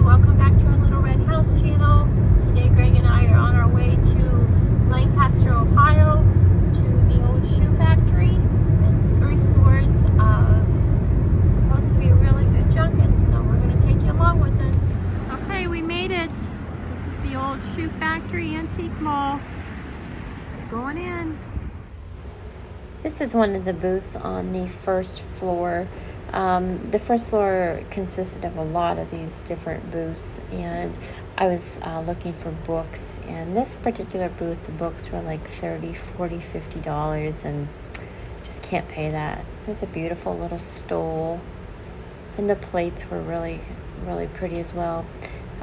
welcome back to our Little Red House channel. Today Greg and I are on our way to Lancaster, Ohio, to the old shoe factory. It's 3 floors of supposed to be a really good junket, so we're going to take you along with us. Okay, we made it. This is the old shoe factory antique mall. Going in. This is one of the booths on the first floor. The first floor consisted of a lot of these different booths, and I was looking for books, and this particular booth, the books were like $30, $40, $50, and just can't pay that. There's a beautiful little stole, and the plates were really, really pretty as well.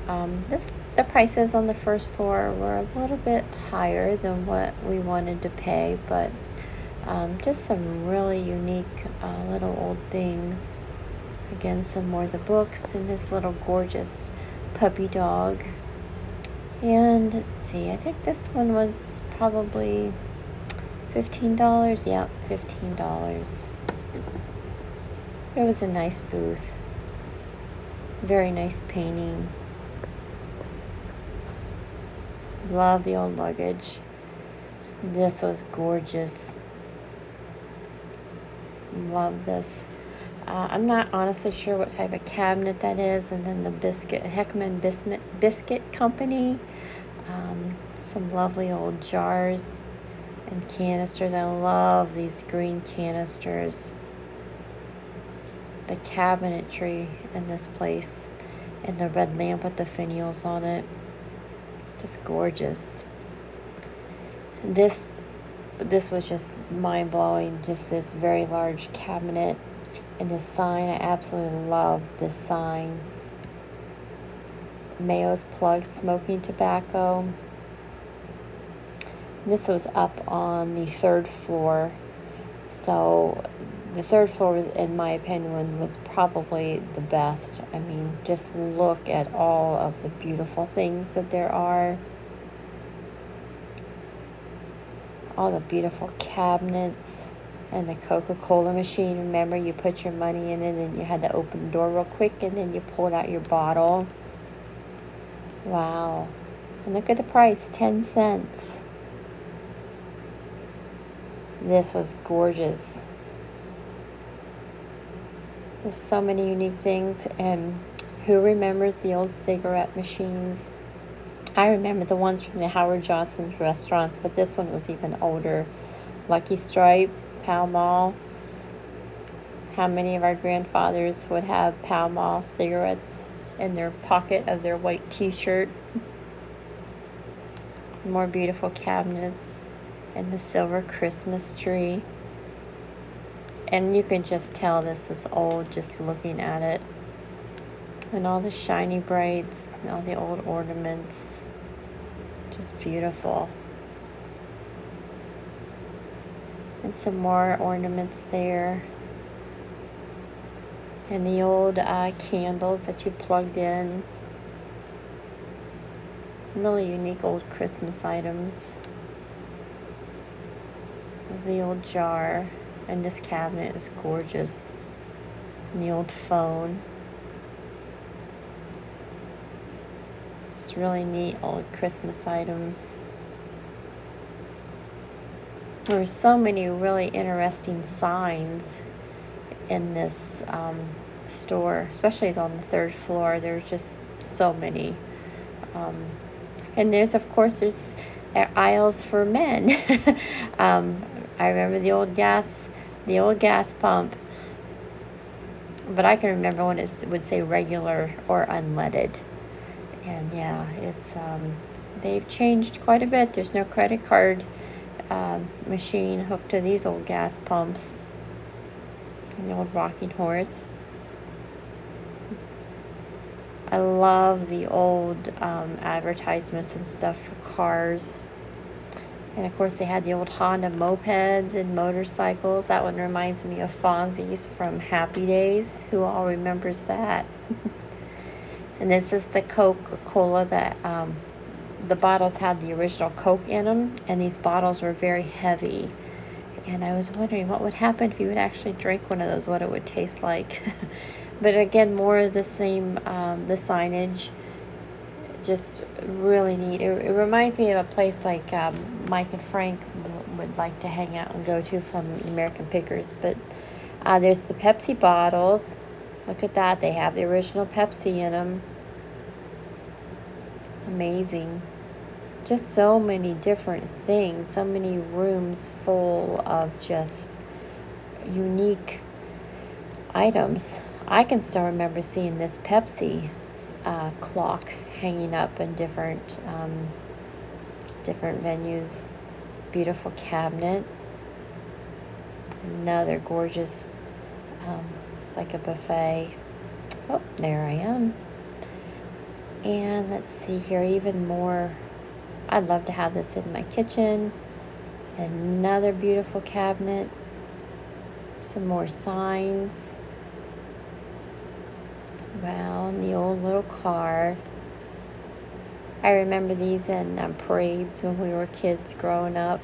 The prices on the first floor were a little bit higher than what we wanted to pay, but just some really unique little old things. Again, some more of the books and this little gorgeous puppy dog. And let's see, I think this one was probably $15. Yep, $15. It was a nice booth. Very nice painting. Love the old luggage. This was gorgeous. Love this. I'm not honestly sure what type of cabinet that is. And then the Heckman Biscuit Company. Some lovely old jars and canisters. I love these green canisters. The cabinetry in this place. And the red lamp with the finials on it. Just gorgeous. This was just mind-blowing, just this very large cabinet. And this sign, I absolutely love this sign. Mayo's Plug Smoking Tobacco. This was up on the 3rd floor. So the 3rd floor, in my opinion, was probably the best. I mean, just look at all of the beautiful things that there are. All the beautiful cabinets and the Coca-Cola machine. Remember, you put your money in it and you had to open the door real quick and then you pulled out your bottle. Wow. And look at the price, 10 cents. This was gorgeous. There's so many unique things. And who remembers the old cigarette machines? I remember the ones from the Howard Johnson's restaurants, but this one was even older. Lucky Strike, Pall Mall. How many of our grandfathers would have Pall Mall cigarettes in their pocket of their white t-shirt? More beautiful cabinets and the silver Christmas tree. And you can just tell this is old just looking at it. And all the shiny brights, and all the old ornaments. Just beautiful. And some more ornaments there. And the old candles that you plugged in. Really unique old Christmas items. The old jar. And this cabinet is gorgeous. And the old phone. Just really neat old Christmas items. There were so many really interesting signs in this store, especially on the 3rd floor. There's just so many. And there's aisles for men. I remember the old gas pump. But I can remember when it would say regular or unleaded. And yeah, it's they've changed quite a bit. There's no credit card machine hooked to these old gas pumps. And the old rocking horse. I love the old advertisements and stuff for cars. And of course they had the old Honda mopeds and motorcycles. That one reminds me of Fonzie's from Happy Days. Who all remembers that? And this is the Coca-Cola that the bottles had the original Coke in them, and these bottles were very heavy. And I was wondering what would happen if you would actually drink one of those, what it would taste like. But again, more of the same, the signage, just really neat. It reminds me of a place like Mike and Frank would like to hang out and go to from American Pickers. But there's the Pepsi bottles. Look at that. They have the original Pepsi in them. Amazing. Just so many different things. So many rooms full of just unique items. I can still remember seeing this Pepsi clock hanging up in different venues. Beautiful cabinet. Another gorgeous, it's like a buffet. Oh, there I am. And let's see here, even more. I'd love to have this in my kitchen. Another beautiful cabinet. Some more signs. Wow, and the old little car. I remember these in parades when we were kids growing up.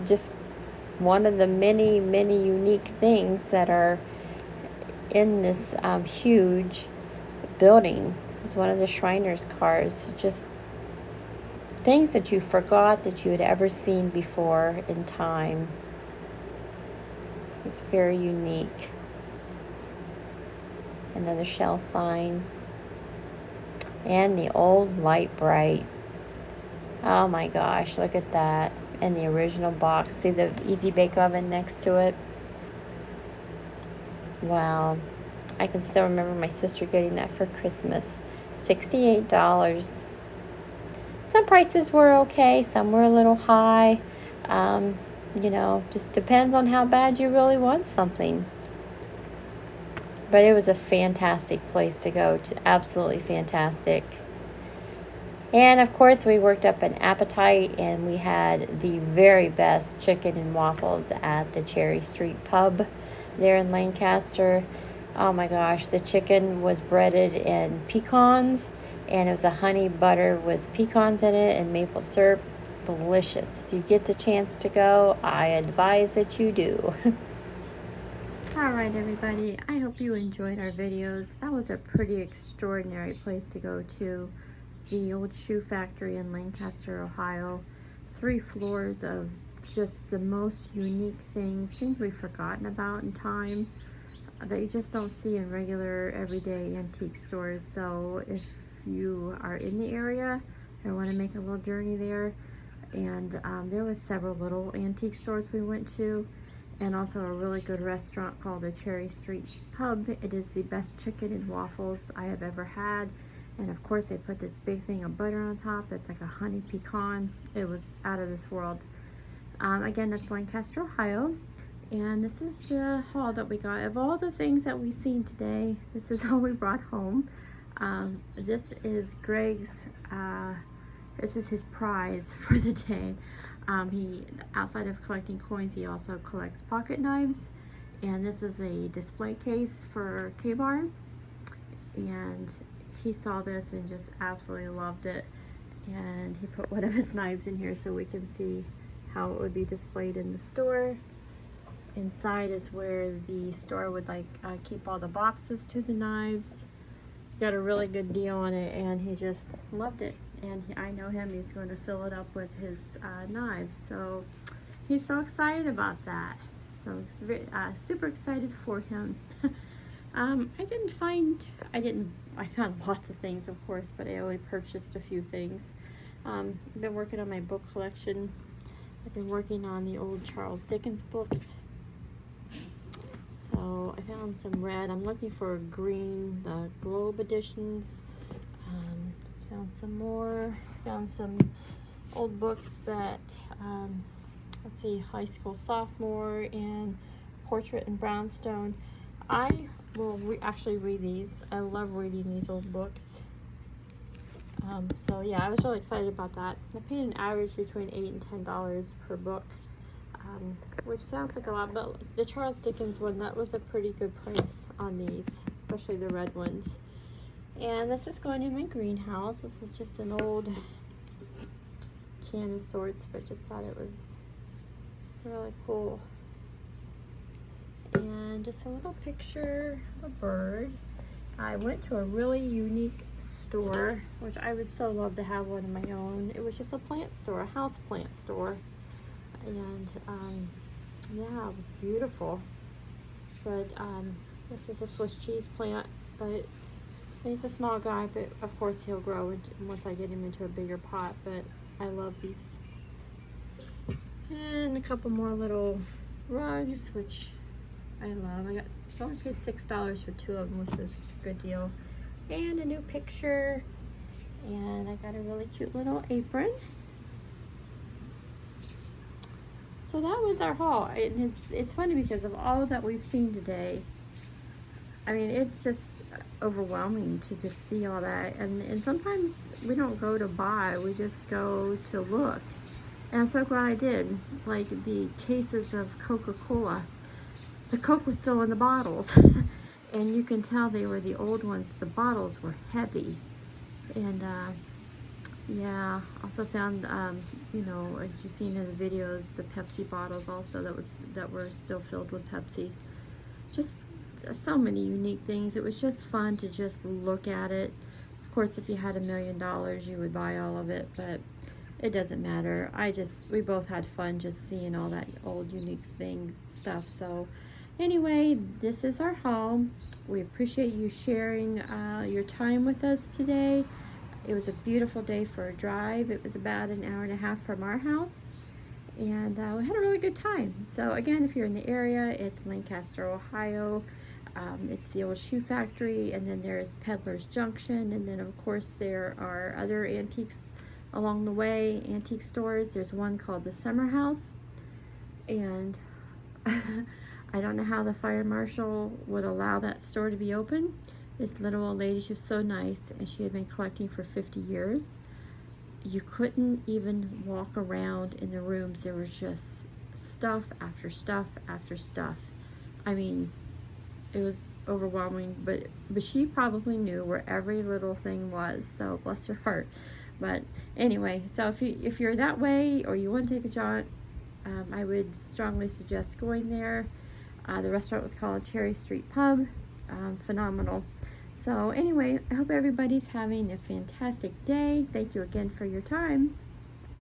Just one of the many, many unique things that are in this huge building. This is one of the Shriners cars. Just things that you forgot that you had ever seen before in time. It's very unique. Another Shell sign. And the old Light Bright. Oh my gosh, look at that. And the original box. See the Easy Bake Oven next to it? Wow. I can still remember my sister getting that for Christmas. $68. Some prices were okay, some were a little high. You know, just depends on how bad you really want something. But it was a fantastic place to go. Absolutely fantastic. And of course, we worked up an appetite and we had the very best chicken and waffles at the Cherry Street Pub there in Lancaster. Oh my gosh, the chicken was breaded in pecans and it was a honey butter with pecans in it and maple syrup. Delicious. If you get the chance to go, I advise that you do. Alright everybody, I hope you enjoyed our videos. That was a pretty extraordinary place to go to. The old shoe factory in Lancaster, Ohio. 3 floors of just the most unique things we've forgotten about in time that you just don't see in regular everyday antique stores. So if you are in the area and want to make a little journey there, and there was several little antique stores we went to, and also a really good restaurant called the Cherry Street Pub. It is the best chicken and waffles I have ever had. And of course they put this big thing of butter on top. It's like a honey pecan. It was out of this world. Again, that's Lancaster, Ohio. And this is the haul that we got. Of all the things that we've seen today, this is all we brought home. This is Greg's, this is his prize for the day. He, outside of collecting coins, he also collects pocket knives. And this is a display case for K-Bar. And he saw this and just absolutely loved it, and he put one of his knives in here so we can see how it would be displayed in the store. Inside is where the store would keep all the boxes to the knives. Got a really good deal on it, and he just loved it. And I know him, he's going to fill it up with his knives, so he's so excited about that. So it's very, super excited for him. I found lots of things, of course, but I only purchased a few things. I've been working on my book collection. I've been working on the old Charles Dickens books. So I found some red. I'm looking for green, the Globe editions. Just found some more. Found some old books that, let's see, High School Sophomore and Portrait in Brownstone. I will actually read these. I love reading these old books. So yeah, I was really excited about that. I paid an average between $8 and $10 per book, which sounds like a lot, but the Charles Dickens one, that was a pretty good price on these, especially the red ones. And this is going in my greenhouse. This is just an old can of sorts, but just thought it was really cool. And just a little picture of a bird. I went to a really unique store, which I would so love to have one of my own. It was just a plant store, a house plant store. And yeah, it was beautiful. But this is a Swiss cheese plant, but he's a small guy, but of course he'll grow once I get him into a bigger pot. But I love these. And a couple more little rugs, which I love. I only paid $6 for 2 of them, which was a good deal. And a new picture. And I got a really cute little apron. So that was our haul. And it's funny because of all that we've seen today. I mean, it's just overwhelming to just see all that. And sometimes we don't go to buy, we just go to look. And I'm so glad I did. Like the cases of Coca-Cola. The Coke was still in the bottles. And you can tell they were the old ones. The bottles were heavy. And yeah, also found, you know, as you've seen in the videos, the Pepsi bottles also that were still filled with Pepsi. Just so many unique things. It was just fun to just look at it. Of course, if you had $1 million, you would buy all of it, but it doesn't matter. We both had fun just seeing all that old unique stuff. So anyway, this is our haul. We appreciate you sharing your time with us today. It was a beautiful day for a drive. It was about an hour and a half from our house, and we had a really good time. So again, if you're in the area, it's Lancaster, Ohio. It's the old shoe factory, and then there's Peddler's Junction, and then of course there are other antiques along the way, antique stores. There's one called the Summer House, and I don't know how the fire marshal would allow that store to be open. This little old lady, she was so nice, and she had been collecting for 50 years. You couldn't even walk around in the rooms. There was just stuff after stuff after stuff. I mean, it was overwhelming, but she probably knew where every little thing was, so bless her heart. But anyway, so if you're that way or you want to take a jaunt, I would strongly suggest going there. The restaurant was called Cherry Street Pub. Phenomenal. So anyway, I hope everybody's having a fantastic day. Thank you again for your time.